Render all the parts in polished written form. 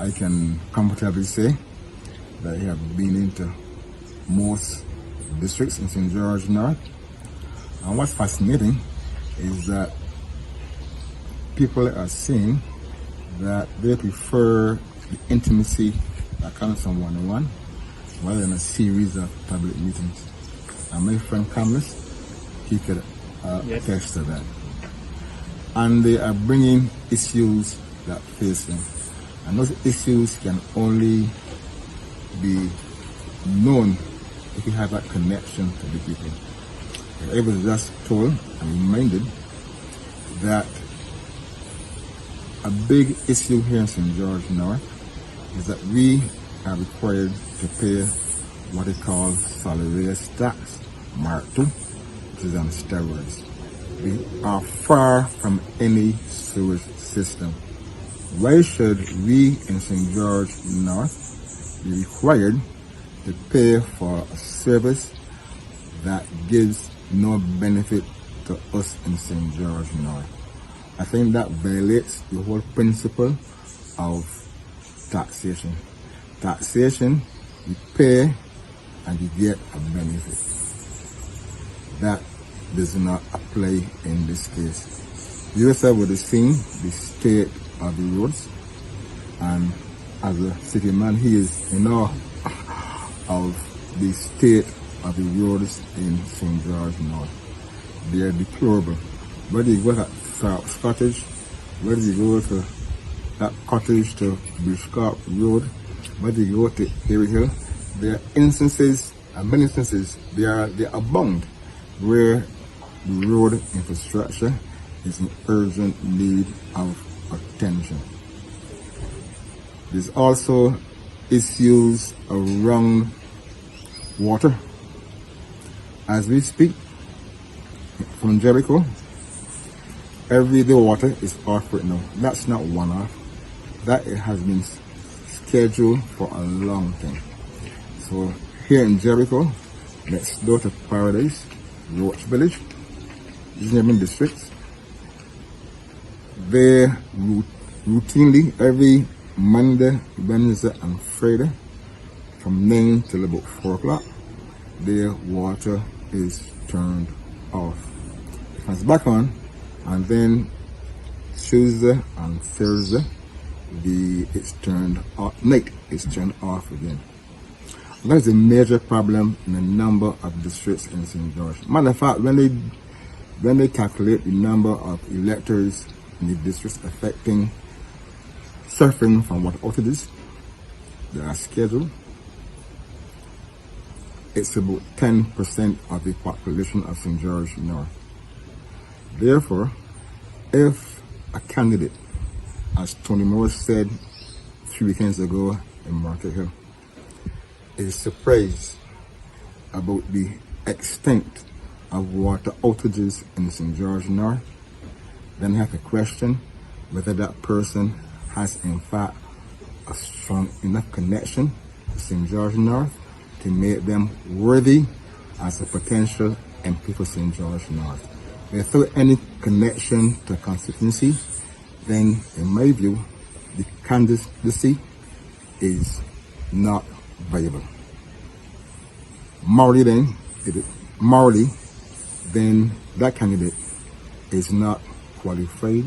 I can comfortably say that I have been into most districts in St. George North. And what's fascinating is that people are saying that they prefer the intimacy that comes from one-on-one rather than a series of public meetings. And my friend Camus, he could attest to that. And they are bringing issues that face them. And those issues can only be known if you have that connection to the people. I was just told and reminded that a big issue here in St. George North is that we are required to pay what they call solid waste tax, Mark II, which is on steroids. We are far from any sewage system. Why should we in St. George North be required to pay for a service that gives no benefit to us in St. George North? I think that violates the whole principle of taxation. Taxation, you pay and you get a benefit. That does not apply in this case. You yourself would have seen the state of the roads, and as a city man, he is in awe of the state of the roads in St. George North. They are deplorable. Whether you go to South Cottage, whether you go to that cottage to Bishop Road, whether you go to Harry Hill, there are instances, and many instances, they abound where the road infrastructure is in urgent need of attention. There's also issues around water. As we speak, from Jericho, everyday water is off right now. That's not one-off. That it has been scheduled for a long time. So here in Jericho, next door to Paradise, Roach Village, these neighboring districts, they routinely every Monday, Wednesday, and Friday, from 9 till about 4 o'clock, their water is turned off. It comes back on, and then Tuesday and Thursday, it's turned off. Night is turned off again. That is a major problem in a number of districts in St. George. Matter of fact, when they calculate the number of electors in the districts suffering from water outages that are scheduled, it's about 10% of the population of St. George North. Therefore, if a candidate, as Tony Moore said 3 weekends ago in Market Hill, is surprised about the extent of water outages in St. George North, then you have to question whether that person has in fact a strong enough connection to St. George North to make them worthy as a potential MP for St. George North. Without any connection to a constituency, then in my view, the candidacy is not viable. Morally, then that candidate is not qualified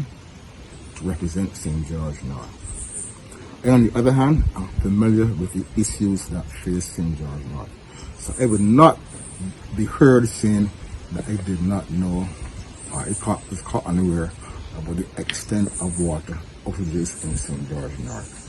to represent St. George North. And on the other hand, I'm familiar with the issues that face St. George North. So I would not be heard saying that I did not know or was caught unaware about the extent of water outages in St. George North.